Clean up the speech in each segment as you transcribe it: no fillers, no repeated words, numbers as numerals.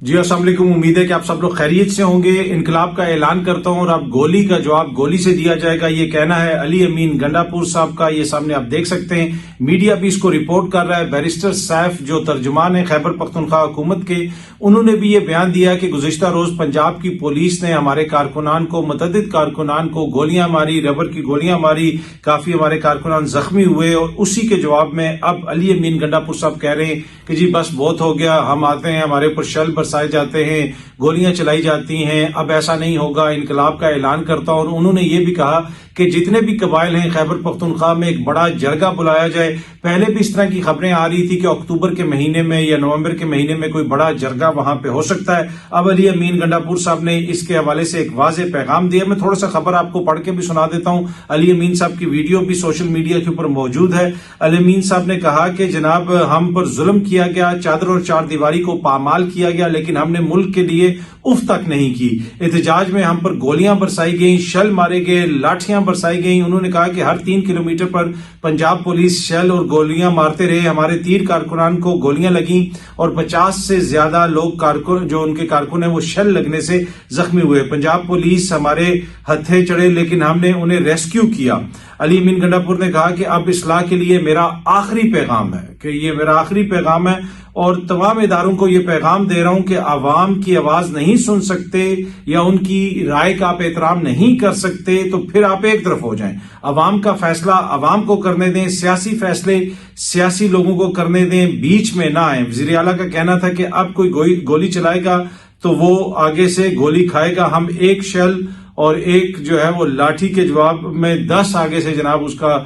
جی السلام علیکم، امید ہے کہ آپ سب لوگ خیریت سے ہوں گے۔ انقلاب کا اعلان کرتا ہوں اور اب گولی کا جواب گولی سے دیا جائے گا، یہ کہنا ہے علی امین گنڈا پور صاحب کا۔ یہ سامنے آپ دیکھ سکتے ہیں، میڈیا بھی اس کو رپورٹ کر رہا ہے۔ بیرسٹر سیف جو ترجمان ہیں خیبر پختونخوا حکومت کے، انہوں نے بھی یہ بیان دیا کہ گزشتہ روز پنجاب کی پولیس نے ہمارے کارکنان کو، متعدد کارکنان کو گولیاں ماری، ربر کی گولیاں ماری، کافی ہمارے کارکنان زخمی ہوئے، اور اسی کے جواب میں اب علی امین گنڈا پور صاحب کہہ رہے ہیں کہ جی بس بہت ہو گیا، ہم آتے ہیں، ہمارے اوپر شل برسائے جاتے ہیں، گولیاں چلائی جاتی ہیں، اب ایسا نہیں ہوگا، انقلاب کا اعلان کرتا ہوں۔ اور انہوں نے یہ بھی کہا کہ جتنے بھی قبائل ہیں خیبر پختونخوا میں ایک بڑا جرگہ بلایا جائے۔ پہلے بھی اس طرح کی خبریں آ رہی تھی کہ اکتوبر کے مہینے میں یا نومبر کے مہینے میں کوئی بڑا جرگہ وہاں پہ ہو سکتا ہے۔ اب علی امین گنڈا پور صاحب نے اس کے حوالے سے ایک واضح پیغام دیا۔ میں تھوڑا سا خبر آپ کو پڑھ کے بھی سنا دیتا ہوں۔ علی امین صاحب کی ویڈیو بھی سوشل میڈیا کے اوپر موجود ہے۔ علی امین صاحب نے کہا کہ جناب ہم پر ظلم کیا گیا، چادر اور چار دیواری کو پامال کیا گیا، لیکن ہم نے ملک کے لیے اف تک نہیں کی۔ احتجاج میں ہم پر گولیاں برسائی گئیں، شل مارے گئے، لاٹھیاں برسائی گئیں۔ انہوں نے کہا کہ ہر 3 کلومیٹر پر پنجاب پولیس شل اور گولیاں مارتے رہے، ہمارے 3 کارکنان کو گولیاں لگیں اور 50 سے زیادہ لوگ کارکن جو ان کے کارکن ہیں وہ شل لگنے سے زخمی ہوئے۔ پنجاب پولیس ہمارے ہتھے چڑھے لیکن ہم نے انہیں ریسکیو کیا۔ علی امین گنڈا پور نے کہا کہ اب اصلاح کے لیے میرا آخری پیغام ہے، کہ یہ میرا آخری پیغام ہے، اور تمام اداروں کو یہ پیغام دے رہا ہوں کہ عوام کی آواز نہیں سن سکتے یا ان کی رائے کا آپ احترام نہیں کر سکتے تو پھر آپ ایک طرف ہو جائیں۔ عوام کا فیصلہ عوام کو کرنے دیں، سیاسی فیصلے سیاسی لوگوں کو کرنے دیں، بیچ میں نہ آئیں۔ وزیر اعلیٰ کا کہنا تھا کہ اب کوئی گولی چلائے گا تو وہ آگے سے گولی کھائے گا، ہم ایک شل اور ایک جو ہے وہ لاٹھی کے جواب میں 10 آگے سے جناب اس کا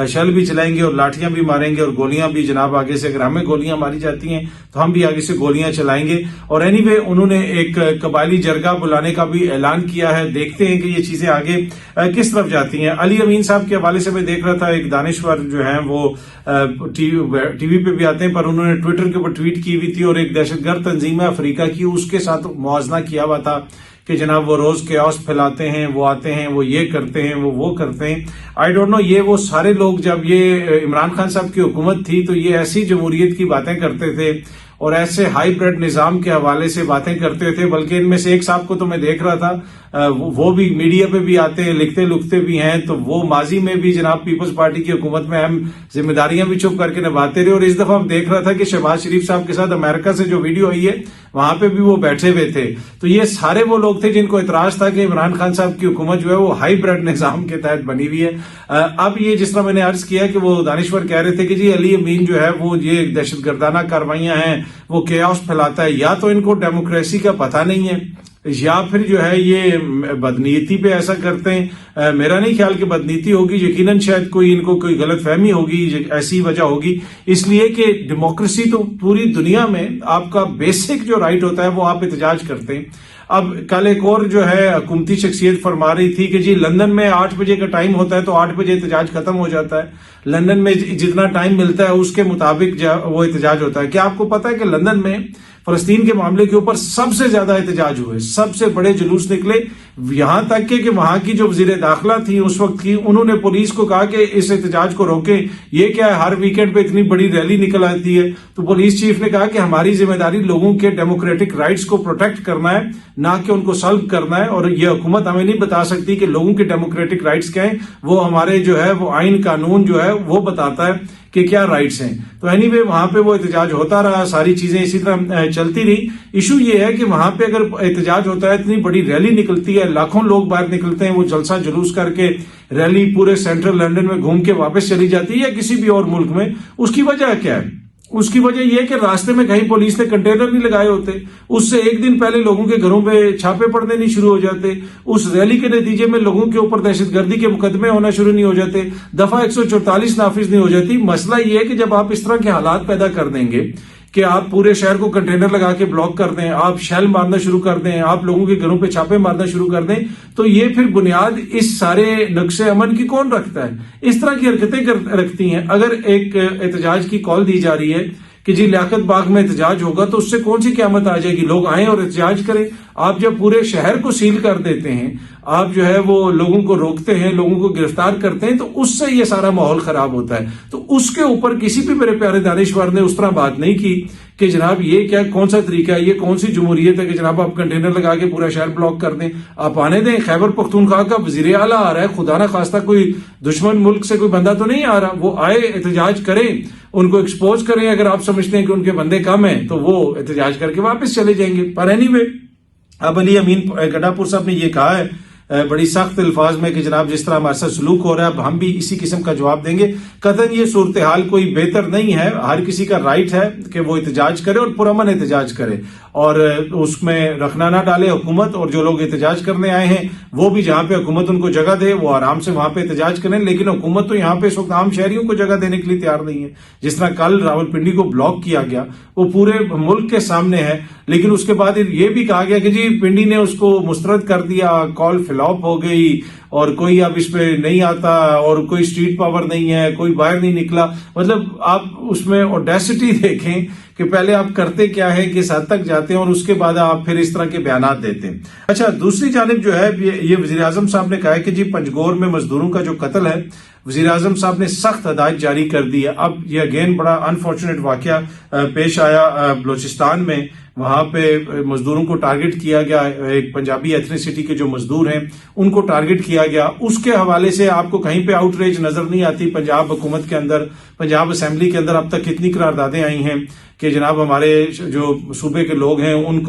شل بھی چلائیں گے اور لاٹھیاں بھی ماریں گے اور گولیاں بھی جناب آگے سے، اگر ہمیں گولیاں ماری جاتی ہیں تو ہم بھی آگے سے گولیاں چلائیں گے۔ اور اینی وے انہوں نے ایک قبائلی جرگہ بلانے کا بھی اعلان کیا ہے۔ دیکھتے ہیں کہ یہ چیزیں آگے کس طرف جاتی ہیں۔ علی امین صاحب کے حوالے سے میں دیکھ رہا تھا، ایک دانشور جو ہیں وہ ٹی وی پہ بھی آتے ہیں، پر انہوں نے ٹویٹر کے اوپر ٹویٹ کی ہوئی تھی اور ایک دہشت گرد تنظیم ہے افریقہ کی، اس کے ساتھ موازنہ کیا ہوا تھا کہ جناب وہ روز کیاس پھیلاتے ہیں، وہ آتے ہیں، وہ یہ کرتے ہیں، وہ کرتے ہیں۔ آئی ڈونٹ نو، یہ وہ سارے لوگ جب یہ عمران خان صاحب کی حکومت تھی تو یہ ایسی جمہوریت کی باتیں کرتے تھے اور ایسے ہائی بریڈ نظام کے حوالے سے باتیں کرتے تھے۔ بلکہ ان میں سے ایک صاحب کو تو میں دیکھ رہا تھا، وہ بھی میڈیا پہ بھی آتے ہیں، لکھتے لکھتے بھی ہیں، تو وہ ماضی میں بھی جناب پیپلز پارٹی کی حکومت میں اہم ذمہ داریاں بھی چپ کر کے نبھاتے رہے۔ اور اس دفعہ ہم دیکھ رہا تھا کہ شہباز شریف صاحب کے ساتھ امریکہ سے جو ویڈیو آئی ہے وہاں پہ بھی وہ بیٹھے ہوئے تھے۔ تو یہ سارے وہ لوگ تھے جن کو اعتراض تھا کہ عمران خان صاحب کی حکومت جو ہے وہ ہائی بریڈ نظام کے تحت بنی ہوئی ہے۔ اب یہ جس طرح میں نے عرض کیا کہ وہ دانشور کہہ رہے تھے کہ جی علی امین جو ہے وہ یہ دہشت گردانہ کاروائیاں ہیں، وہ کیاس پھیلاتا ہے، یا تو ان کو ڈیموکریسی کا پتہ نہیں ہے یا پھر جو ہے یہ بدنیتی پہ ایسا کرتے ہیں۔ میرا نہیں خیال کہ بدنیتی ہوگی، یقیناً شاید کوئی ان کو کوئی غلط فہمی ہوگی، ایسی وجہ ہوگی، اس لیے کہ ڈیموکریسی تو پوری دنیا میں آپ کا بیسک جو رائٹ ہوتا ہے وہ آپ احتجاج کرتے ہیں۔ اب کل ایک اور جو ہے حکومتی شخصیت فرما رہی تھی کہ جی لندن میں 8 بجے کا ٹائم ہوتا ہے تو 8 بجے احتجاج ختم ہو جاتا ہے، لندن میں جتنا ٹائم ملتا ہے اس کے مطابق وہ احتجاج ہوتا ہے۔ کیا آپ کو پتا ہے کہ لندن میں فلسطین کے معاملے کے اوپر سب سے زیادہ احتجاج ہوئے، سب سے بڑے جلوس نکلے، یہاں تک کہ وہاں کی جو وزیر داخلہ تھی اس وقت کی، انہوں نے پولیس کو کہا کہ اس احتجاج کو روکیں، یہ کیا ہے ہر ویکینڈ پہ اتنی بڑی ریلی نکل آتی ہے۔ تو پولیس چیف نے کہا کہ ہماری ذمہ داری لوگوں کے ڈیموکریٹک رائٹس کو پروٹیکٹ کرنا ہے، نہ کہ ان کو سلب کرنا ہے، اور یہ حکومت ہمیں نہیں بتا سکتی کہ لوگوں کے ڈیموکریٹک رائٹس کیا ہیں، وہ ہمارے جو ہے وہ آئین قانون جو ہے وہ بتاتا ہے کہ کیا رائٹس ہیں۔ تو اینی وے وہاں پہ وہ احتجاج ہوتا رہا، ساری چیزیں اسی طرح چلتی رہی۔ ایشو یہ ہے کہ وہاں پہ اگر احتجاج ہوتا ہے، اتنی بڑی ریلی نکلتی ہے، لاکھوں لوگ باہر نکلتے ہیں، وہ جلسہ جلوس کر کے ریلی پورے سینٹرل لندن میں گھوم کے واپس چلی جاتی ہے یا کسی بھی اور ملک میں، اس کی وجہ کیا ہے؟ اس کی وجہ یہ ہے کہ راستے میں کہیں پولیس نے کنٹینر نہیں لگائے ہوتے، اس سے ایک دن پہلے لوگوں کے گھروں پہ چھاپے پڑنے نہیں شروع ہو جاتے، اس ریلی کے نتیجے میں لوگوں کے اوپر دہشت گردی کے مقدمے ہونا شروع نہیں ہو جاتے، دفعہ 144 نافذ نہیں ہو جاتی۔ مسئلہ یہ ہے کہ جب آپ اس طرح کے حالات پیدا کر دیں گے کہ آپ پورے شہر کو کنٹینر لگا کے بلاک کر دیں، آپ شیل مارنا شروع کر دیں، آپ لوگوں کے گھروں پہ چھاپے مارنا شروع کر دیں، تو یہ پھر بنیاد اس سارے نقش امن کی کون رکھتا ہے؟ اس طرح کی حرکتیں رکھتی ہیں۔ اگر ایک احتجاج کی کال دی جا رہی ہے کہ جی لیاقت باغ میں احتجاج ہوگا تو اس سے کون سی قیامت آ جائے گی، لوگ آئیں اور احتجاج کریں۔ آپ جب پورے شہر کو سیل کر دیتے ہیں، آپ جو ہے وہ لوگوں کو روکتے ہیں، لوگوں کو گرفتار کرتے ہیں، تو اس سے یہ سارا ماحول خراب ہوتا ہے۔ تو اس کے اوپر کسی بھی میرے پیارے دانشور نے اس طرح بات نہیں کی کہ جناب یہ کیا کون سا طریقہ ہے، یہ کون سی جمہوریت ہے کہ جناب آپ کنٹینر لگا کے پورا شہر بلاک کر دیں۔ آپ آنے دیں، خیبر پختونخوا کا وزیر اعلیٰ آ رہا ہے، خدا نہ خواستہ کوئی دشمن ملک سے کوئی بندہ تو نہیں آ رہا، وہ آئے احتجاج کریں، ان کو ایکسپوز کریں۔ اگر آپ سمجھتے ہیں کہ ان کے بندے کم ہیں تو وہ احتجاج کر کے واپس چلے جائیں گے۔ پر اینی وے اب علی امین گنڈا پور صاحب نے یہ کہا ہے بڑی سخت الفاظ میں کہ جناب جس طرح ہمارے ساتھ سلوک ہو رہا ہے اب ہم بھی اسی قسم کا جواب دیں گے۔ قطعاً یہ صورتحال کوئی بہتر نہیں ہے، ہر کسی کا رائٹ ہے کہ وہ احتجاج کرے اور پرامن احتجاج کرے، اور اس میں رکھنا نہ ڈالے حکومت، اور جو لوگ احتجاج کرنے آئے ہیں وہ بھی جہاں پہ حکومت ان کو جگہ دے وہ آرام سے وہاں پہ احتجاج کریں۔ لیکن حکومت تو یہاں پہ اس وقت عام شہریوں کو جگہ دینے کے لیے تیار نہیں ہے۔ جس طرح کل راولپنڈی کو بلاک کیا گیا وہ پورے ملک کے سامنے ہے، لیکن اس کے بعد یہ بھی کہا گیا کہ جی پنڈی نے اس کو مسترد کر دیا، کال فلاپ ہو گئی اور کوئی اب اس پہ نہیں آتا اور کوئی اسٹریٹ پاور نہیں ہے، کوئی باہر نہیں نکلا۔ مطلب آپ اس میں اوڈیسٹی دیکھیں کہ پہلے آپ کرتے کیا ہے، کس حد تک جاتے ہیں، اور اس کے بعد آپ پھر اس طرح کے بیانات دیتے ہیں۔ اچھا، دوسری جانب جو ہے یہ وزیر اعظم صاحب نے کہا ہے کہ جی پنجگور میں مزدوروں کا جو قتل ہے، وزیر اعظم صاحب نے سخت ہدایت جاری کر دی ہے۔ اب یہ اگین بڑا انفارچونیٹ واقعہ پیش آیا بلوچستان میں، وہاں پہ مزدوروں کو ٹارگٹ کیا گیا، ایک پنجابی ایتھنیسٹی کے جو مزدور ہیں ان کو ٹارگٹ کیا گیا۔ اس کے حوالے سے آپ کو کہیں پہ آؤٹ ریج نظر نہیں آتی۔ پنجاب حکومت کے اندر، پنجاب اسمبلی کے اندر اب تک کتنی قراردادیں آئی ہیں کہ جناب ہمارے جو صوبے کے لوگ ہیں ان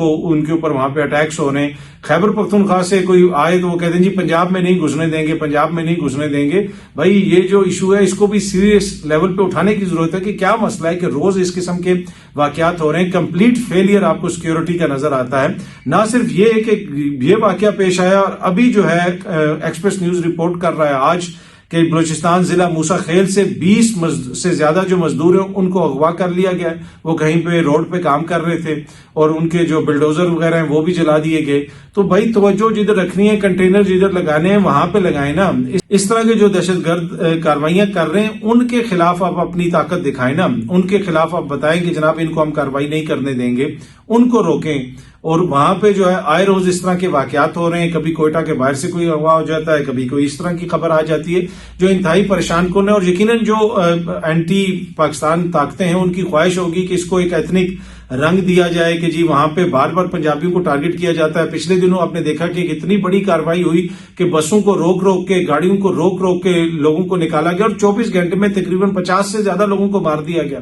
کے اوپر وہاں پہ اٹیکس ہو رہے ہیں۔ خیبر پختونخوا سے کوئی آئے تو وہ کہتے ہیں جی پنجاب میں نہیں گھسنے دیں گے، پنجاب میں نہیں گھسنے دیں گے۔ بھائی یہ جو ایشو ہے اس کو بھی سیریس لیول پہ اٹھانے کی ضرورت ہے کہ کیا مسئلہ ہے کہ روز اس قسم کے واقعات ہو رہے ہیں۔ کمپلیٹ فیلئر آپ کو سیکیورٹی کا نظر آتا ہے۔ نہ صرف یہ ہے کہ یہ واقعہ پیش آیا، اور ابھی جو ہے ایکسپریس نیوز رپورٹ کر رہا ہے آج کہ بلوچستان ضلع موسیٰ خیل سے 20 سے زیادہ جو مزدور ہیں ان کو اغوا کر لیا گیا۔ وہ کہیں پہ روڈ پہ کام کر رہے تھے اور ان کے جو بلڈوزر وغیرہ ہیں وہ بھی جلا دیے گئے۔ تو بھائی توجہ جدھر رکھنی ہے، کنٹینر جدھر لگانے ہیں وہاں پہ لگائیں نا۔ اس طرح کے جو دہشت گرد کاروائیاں کر رہے ہیں ان کے خلاف آپ اپنی طاقت دکھائیں نا، ان کے خلاف آپ بتائیں کہ جناب ان کو ہم کارروائی نہیں کرنے دیں گے، ان کو روکیں۔ اور وہاں پہ جو ہے آئے روز اس طرح کے واقعات ہو رہے ہیں، کبھی کوئٹہ کے باہر سے کوئی اغوا ہو جاتا ہے، کبھی کوئی اس طرح کی خبر آ جاتی ہے جو انتہائی پریشان کن ہے۔ اور یقیناً جو اینٹی پاکستان طاقتیں ہیں ان کی خواہش ہوگی کہ اس کو ایک ایتھنک رنگ دیا جائے کہ جی وہاں پہ بار بار پنجابیوں کو ٹارگٹ کیا جاتا ہے۔ پچھلے دنوں آپ نے دیکھا کہ اتنی بڑی کارروائی ہوئی کہ بسوں کو روک روک کے، گاڑیوں کو روک روک کے لوگوں کو نکالا گیا اور 24 گھنٹے میں تقریباً 50 سے زیادہ لوگوں کو مار دیا گیا۔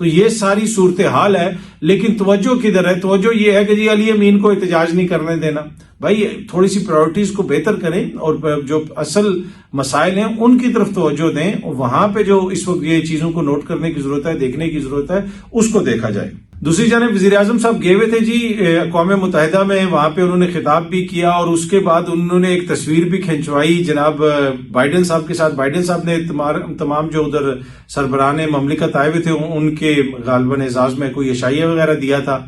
تو یہ ساری صورتحال ہے، لیکن توجہ کدھر ہے؟ توجہ یہ ہے کہ جی علی امین کو احتجاج نہیں کرنے دینا۔ بھائی تھوڑی سی پرائورٹیز کو بہتر کریں اور جو اصل مسائل ہیں ان کی طرف توجہ دیں، اور وہاں پہ جو اس وقت یہ چیزوں کو نوٹ کرنے کی ضرورت ہے، دیکھنے کی ضرورت ہے، اس کو دیکھا جائے۔ دوسری جانب وزیر اعظم صاحب گئے ہوئے تھے جی اقوام متحدہ میں، وہاں پہ انہوں نے خطاب بھی کیا اور اس کے بعد انہوں نے ایک تصویر بھی کھنچوائی جناب بائیڈن صاحب کے ساتھ۔ بائیڈن صاحب نے تمام جو ادھر سربراہان مملکت آئے ہوئے تھے ان کے غالباً اعزاز میں کوئی عشائیہ وغیرہ دیا تھا،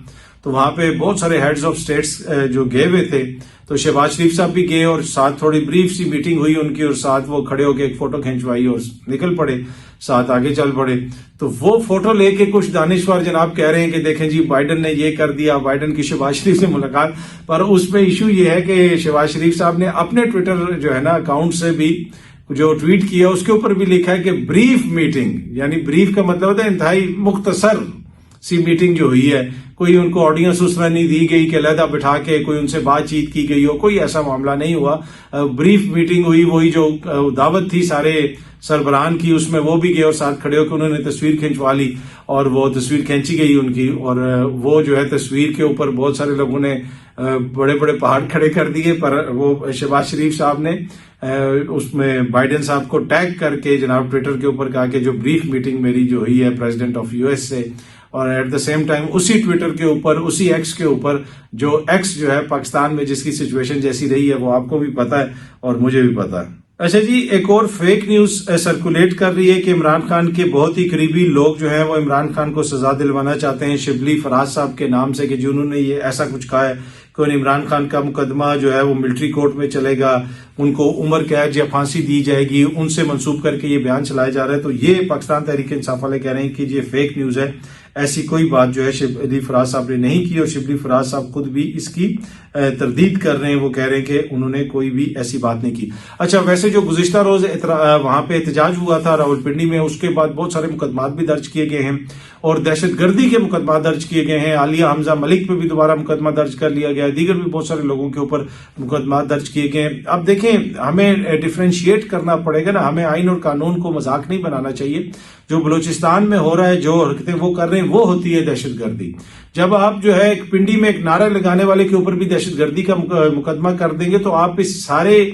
تو وہاں پہ بہت سارے ہیڈز آف سٹیٹس جو گئے ہوئے تھے، تو شہباز شریف صاحب بھی گئے اور ساتھ تھوڑی بریف سی میٹنگ ہوئی ان کی، اور ساتھ وہ کھڑے ہو کے ایک فوٹو کھینچوائی اور نکل پڑے، ساتھ آگے چل پڑے۔ تو وہ فوٹو لے کے کچھ دانشور جناب کہہ رہے ہیں کہ دیکھیں جی بائیڈن نے یہ کر دیا، بائیڈن کی شہباز شریف سے ملاقات، پر اس میں ایشو یہ ہے کہ شہباز شریف صاحب نے اپنے ٹویٹر جو ہے نا اکاؤنٹ سے بھی جو ٹویٹ کیا اس کے اوپر بھی لکھا ہے کہ بریف میٹنگ، یعنی بریف کا مطلب ہوتا ہے انتہائی مختصر سی میٹنگ جو ہوئی ہے، کوئی ان کو آڈینس اس طرح نہیں دی گئی کہ علیحدہ بٹھا کے کوئی ان سے بات چیت کی گئی ہو، کوئی ایسا معاملہ نہیں ہوا۔ بریف میٹنگ ہوئی، وہی جو دعوت تھی سارے سربراہان کی، اس میں وہ بھی گئے اور ساتھ کھڑے ہو کے انہوں نے تصویر کھنچوا لی اور وہ تصویر کھینچی گئی ان کی، اور وہ جو ہے تصویر کے اوپر بہت سارے لوگوں نے بڑے بڑے پہاڑ کھڑے کر دیے، پر وہ شہباز شریف صاحب نے اس میں بائیڈن صاحب کو ٹیگ کر کے جناب ٹویٹر کے اوپر کہا کہ جو بریف میٹنگ میری جو ہوئی ہے پریزیڈنٹ آف یو ایس سے، اور ایٹ دا سیم ٹائم اسی ٹویٹر کے اوپر، اسی ایکس کے اوپر، جو ایکس جو ہے پاکستان میں جس کی سچویشن جیسی رہی ہے وہ آپ کو بھی پتا ہے اور مجھے بھی پتا ہے۔ اچھا جی، ایک اور فیک نیوز سرکولیٹ کر رہی ہے کہ عمران خان کے بہت ہی قریبی لوگ جو ہیں وہ عمران خان کو سزا دلوانا چاہتے ہیں شبلی فراز صاحب کے نام سے، کہ جنہوں نے یہ ایسا کچھ کہا ہے کہ عمران خان کا مقدمہ جو ہے وہ ملٹری کورٹ میں چلے گا، ان کو عمر قید یا پھانسی دی جائے گی، ان سے منسوب کر کے یہ بیان چلایا جا رہا ہے۔ تو یہ پاکستان تحریک انصاف والے کہہ رہے ہیں کہ یہ فیک نیوز ہے، ایسی کوئی بات جو ہے شبلی فراز صاحب نے نہیں کی، اور شبلی فراز صاحب خود بھی اس کی تردید کر رہے ہیں، وہ کہہ رہے ہیں کہ انہوں نے کوئی بھی ایسی بات نہیں کی۔ اچھا، ویسے جو گزشتہ روز وہاں پہ احتجاج ہوا تھا راولپنڈی میں، اس کے بعد بہت سارے مقدمات بھی درج کیے گئے ہیں اور دہشت گردی کے مقدمات درج کیے گئے ہیں۔ عالیہ حمزہ ملک پہ بھی دوبارہ مقدمہ درج کر لیا گیا، دیگر بھی بہت سارے لوگوں کے اوپر مقدمات درج کیے گئے ہیں۔ اب دیکھیں، ہمیں ڈیفرینشیٹ کرنا پڑے گا نا، ہمیں آئین اور قانون کو مذاق نہیں بنانا چاہیے۔ جو بلوچستان میں ہو رہا ہے، جو حرکتیں وہ کر رہے ہیں، وہ ہوتی ہے دہشت گردی۔ جب آپ جو ہے ایک پنڈی میں ایک نعرہ لگانے والے کے اوپر بھی دہشت گردی کا مقدمہ کر دیں گے، تو آپ اس سارے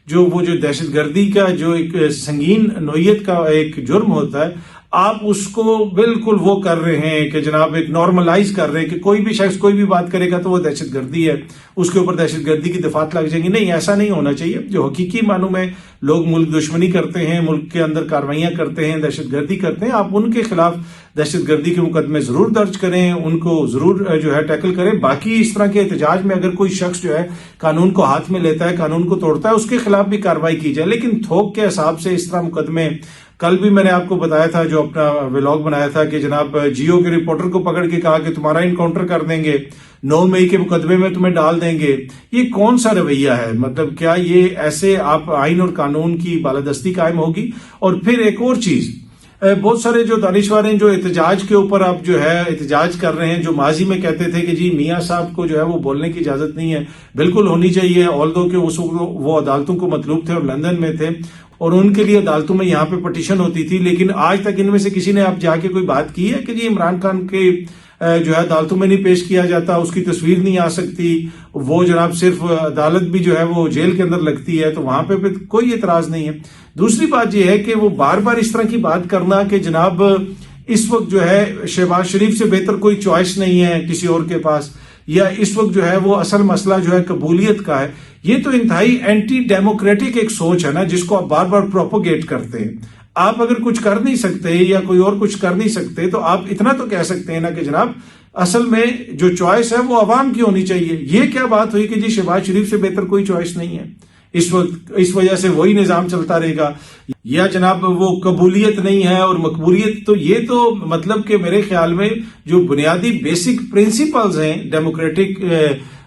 جو دہشت گردی کا جو ایک سنگین نوعیت کا ایک جرم ہوتا ہے، آپ اس کو بالکل وہ کر رہے ہیں کہ جناب ایک نارملائز کر رہے ہیں کہ کوئی بھی شخص کوئی بھی بات کرے گا تو وہ دہشت گردی ہے، اس کے اوپر دہشت گردی کی دفعات لگ جائیں گی۔ نہیں، ایسا نہیں ہونا چاہیے۔ جو حقیقی معنوں میں لوگ ملک دشمنی کرتے ہیں، ملک کے اندر کارروائیاں کرتے ہیں، دہشت گردی کرتے ہیں، آپ ان کے خلاف دہشت گردی کے مقدمے ضرور درج کریں، ان کو ضرور جو ہے ٹیکل کریں۔ باقی اس طرح کے احتجاج میں اگر کوئی شخص جو ہے قانون کو ہاتھ میں لیتا ہے، قانون کو توڑتا ہے، اس کے خلاف بھی کارروائی کی جائے، لیکن تھوک کے حساب سے اس طرح مقدمے۔ کل بھی میں نے آپ کو بتایا تھا، جو اپنا ولاگ بنایا تھا، کہ جناب جیو کے رپورٹر کو پکڑ کے کہا کہ تمہارا انکاؤنٹر کر دیں گے، 9 مئی کے مقدمے میں تمہیں ڈال دیں گے۔ یہ کون سا رویہ ہے؟ مطلب کیا یہ ایسے آپ آئین اور قانون کی بالادستی قائم ہوگی؟ اور پھر ایک اور چیز، بہت سارے جو دانشور ہیں جو احتجاج کے اوپر اب جو ہے احتجاج کر رہے ہیں، جو ماضی میں کہتے تھے کہ جی میاں صاحب کو جو ہے وہ بولنے کی اجازت نہیں ہے، بالکل ہونی چاہیے، آلدو کہ اس وقت وہ عدالتوں کو مطلوب تھے اور لندن میں تھے، اور ان کے لیے عدالتوں میں یہاں پہ پٹیشن ہوتی تھی، لیکن آج تک ان میں سے کسی نے اب جا کے کوئی بات کی ہے کہ جی عمران خان کے جو ہے عدالتوں میں نہیں پیش کیا جاتا، اس کی تصویر نہیں آ سکتی، وہ جناب صرف عدالت بھی جو ہے وہ جیل کے اندر لگتی ہے، تو وہاں پہ کوئی اعتراض نہیں ہے۔ دوسری بات یہ ہے کہ وہ بار بار اس طرح کی بات کرنا کہ جناب اس وقت جو ہے شہباز شریف سے بہتر کوئی چوائس نہیں ہے کسی اور کے پاس، یا اس وقت جو ہے وہ اصل مسئلہ جو ہے قبولیت کا ہے، یہ تو انتہائی اینٹی ڈیموکریٹک ایک سوچ ہے نا، جس کو آپ بار بار پروپوگیٹ کرتے ہیں۔ آپ اگر کچھ کر نہیں سکتے یا کوئی اور کچھ کر نہیں سکتے، تو آپ اتنا تو کہہ سکتے ہیں نا کہ جناب اصل میں جو چوائس ہے وہ عوام کی ہونی چاہیے۔ یہ کیا بات ہوئی کہ جی شہباز شریف سے بہتر کوئی چوائس نہیں ہے اس وقت، اس وجہ سے وہی نظام چلتا رہے گا، یا جناب وہ قبولیت نہیں ہے اور مقبولیت؟ تو یہ تو مطلب کہ میرے خیال میں جو بنیادی بیسک پرنسپلز ہیں ڈیموکریٹک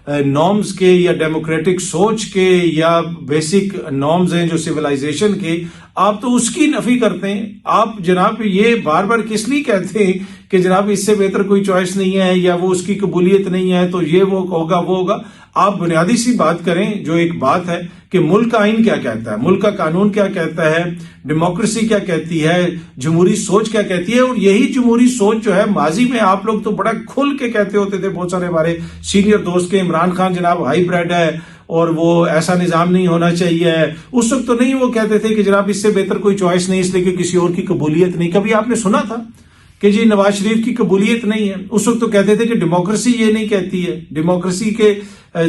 نارمز کے، یا ڈیموکریٹک سوچ کے، یا بیسک نارمز ہیں جو سیولائزیشن کے، آپ تو اس کی نفی کرتے ہیں۔ آپ جناب یہ بار بار کس لیے کہتے ہیں کہ جناب اس سے بہتر کوئی چوائس نہیں ہے، یا وہ اس کی قبولیت نہیں ہے، تو یہ وہ ہوگا وہ ہوگا؟ آپ بنیادی سی بات کریں، جو ایک بات ہے کہ ملک کا آئین کیا کہتا ہے، ملک کا قانون کیا کہتا ہے، ڈیموکریسی کیا کہتی ہے، جمہوری سوچ کیا کہتی ہے۔ اور یہی جمہوری سوچ جو ہے ماضی میں آپ لوگ تو بڑا کھل کے کہتے ہوتے تھے، بہت سارے ہمارے سینئر دوست کے عمران خان جناب ہائی بریڈ ہے اور وہ ایسا نظام نہیں ہونا چاہیے، اس وقت تو نہیں وہ کہتے تھے کہ جناب اس سے بہتر کوئی چوائس نہیں، اس لیے کہ کسی اور کی قبولیت نہیں۔ کبھی آپ نے سنا تھا کہ جی نواز شریف کی قبولیت نہیں ہے؟ اس وقت تو کہتے تھے کہ ڈیموکریسی یہ نہیں کہتی ہے، ڈیموکریسی کے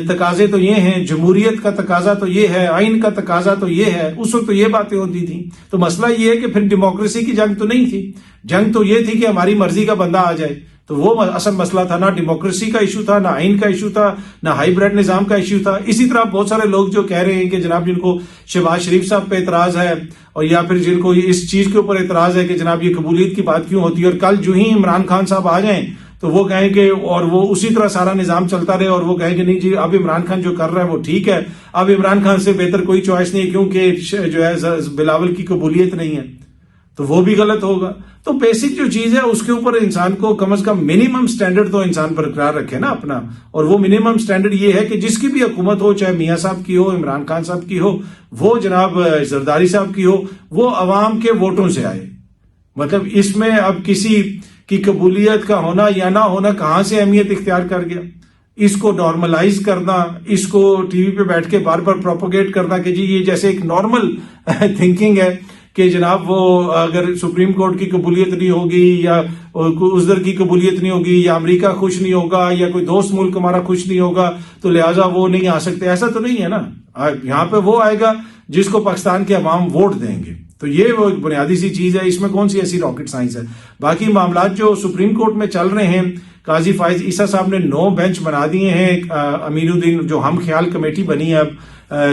تقاضے تو یہ ہیں، جمہوریت کا تقاضا تو یہ ہے، آئین کا تقاضا تو یہ ہے۔ اس وقت تو یہ باتیں ہوتی تھیں۔ تو مسئلہ یہ ہے کہ پھر ڈیموکریسی کی جنگ تو نہیں تھی، جنگ تو یہ تھی کہ ہماری مرضی کا بندہ آ جائے، تو وہ اصل مسئلہ تھا۔ نہ ڈیموکریسی کا ایشو تھا، نہ آئین کا ایشو تھا، نہ ہائی بریڈ نظام کا ایشو تھا۔ اسی طرح بہت سارے لوگ جو کہہ رہے ہیں کہ جناب جن کو شہباز شریف صاحب پہ اعتراض ہے، اور یا پھر جن کو اس چیز کے اوپر اعتراض ہے کہ جناب یہ قبولیت کی بات کیوں ہوتی ہے، اور کل جو ہی عمران خان صاحب آ جائیں تو وہ کہیں کہ، اور وہ اسی طرح سارا نظام چلتا رہے، اور وہ کہیں کہ نہیں جی اب عمران خان جو کر رہا ہے وہ ٹھیک ہے، اب عمران خان سے بہتر کوئی چوائس نہیں کیونکہ جو ہے بلاول کی قبولیت نہیں ہے، تو وہ بھی غلط ہوگا۔ تو بیسک جو چیز ہے اس کے اوپر انسان کو کم از کم منیمم سٹینڈرڈ تو انسان برقرار رکھے نا اپنا، اور وہ منیمم سٹینڈرڈ یہ ہے کہ جس کی بھی حکومت ہو، چاہے میاں صاحب کی ہو، عمران خان صاحب کی ہو، وہ جناب زرداری صاحب کی ہو، وہ عوام کے ووٹوں سے آئے۔ مطلب اس میں اب کسی کی قبولیت کا ہونا یا نہ ہونا کہاں سے اہمیت اختیار کر گیا؟ اس کو نارملائز کرنا، اس کو ٹی وی پہ بیٹھ کے بار بار پروپوگیٹ کرنا کہ جی یہ جیسے ایک نارمل تھنکنگ ہے کہ جناب وہ اگر سپریم کورٹ کی قبولیت نہیں ہوگی، یا عذر کی قبولیت نہیں ہوگی، یا امریکہ خوش نہیں ہوگا، یا کوئی دوست ملک ہمارا خوش نہیں ہوگا، تو لہٰذا وہ نہیں آ سکتے۔ ایسا تو نہیں ہے نا، یہاں پہ وہ آئے گا جس کو پاکستان کے عوام ووٹ دیں گے۔ تو یہ وہ ایک بنیادی سی چیز ہے، اس میں کون سی ایسی راکٹ سائنس ہے؟ باقی معاملات جو سپریم کورٹ میں چل رہے ہیں قاضی فائز عیسیٰ صاحب نے 9 بینچ بنا دیے ہیں. امین الدین جو ہم خیال کمیٹی بنی ہے اب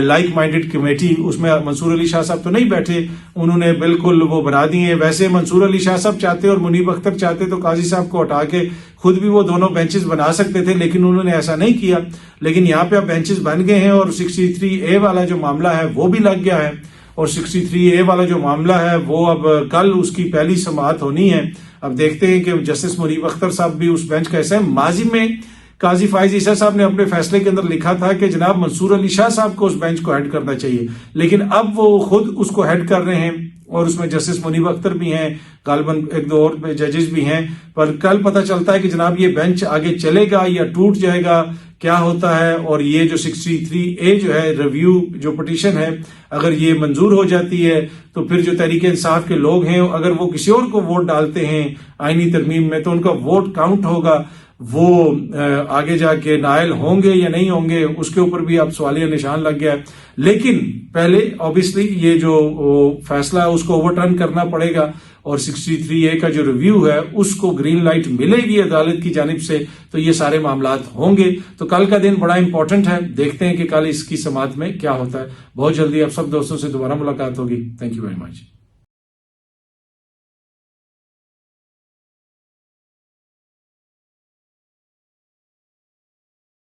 لائک مائنڈڈ کمیٹی, اس میں منصور علی شاہ صاحب تو نہیں بیٹھے, انہوں نے بالکل وہ بنا دیے ہیں. ویسے منصور علی شاہ صاحب چاہتے اور منیب اختر چاہتے تو قاضی صاحب کو ہٹا کے خود بھی وہ دونوں بینچز بنا سکتے تھے, لیکن انہوں نے ایسا نہیں کیا. لیکن یہاں پہ اب بینچز بن گئے ہیں اور 63A والا جو معاملہ ہے وہ بھی لگ گیا ہے, اور 63A والا جو معاملہ ہے وہ اب کل اس کی پہلی سماعت ہونی ہے. اب دیکھتے ہیں کہ جسٹس منیب اختر صاحب بھی اس بینچ کا حصہ ہیں. ماضی میں قاضی فائز عیسیٰ صاحب نے اپنے فیصلے کے اندر لکھا تھا کہ جناب منصور علی شاہ صاحب کو اس بینچ کو ہیڈ کرنا چاہیے, لیکن اب وہ خود اس کو ہیڈ کر رہے ہیں, اور اس میں جسٹس منیب اختر بھی ہیں, غالباً 1-2 اور ججز بھی ہیں. پر کل پتہ چلتا ہے کہ جناب یہ بینچ آگے چلے گا یا ٹوٹ جائے گا, کیا ہوتا ہے. اور یہ جو 63A جو ہے ریویو جو پٹیشن ہے, اگر یہ منظور ہو جاتی ہے تو پھر جو تحریک انصاف کے لوگ ہیں اگر وہ کسی اور کو ووٹ ڈالتے ہیں آئینی ترمیم میں تو ان کا ووٹ کاؤنٹ ہوگا, وہ آگے جا کے نائل ہوں گے یا نہیں ہوں گے, اس کے اوپر بھی اب سوالیہ نشان لگ گیا ہے. لیکن پہلے obviously یہ جو فیصلہ ہے اس کو اوور ٹرن کرنا پڑے گا, اور 63A کا جو ریویو ہے اس کو گرین لائٹ ملے گی عدالت کی جانب سے تو یہ سارے معاملات ہوں گے. تو کل کا دن بڑا امپورٹنٹ ہے, دیکھتے ہیں کہ کل اس کی سماعت میں کیا ہوتا ہے. بہت جلدی آپ سب دوستوں سے دوبارہ ملاقات ہوگی. Thank you very much.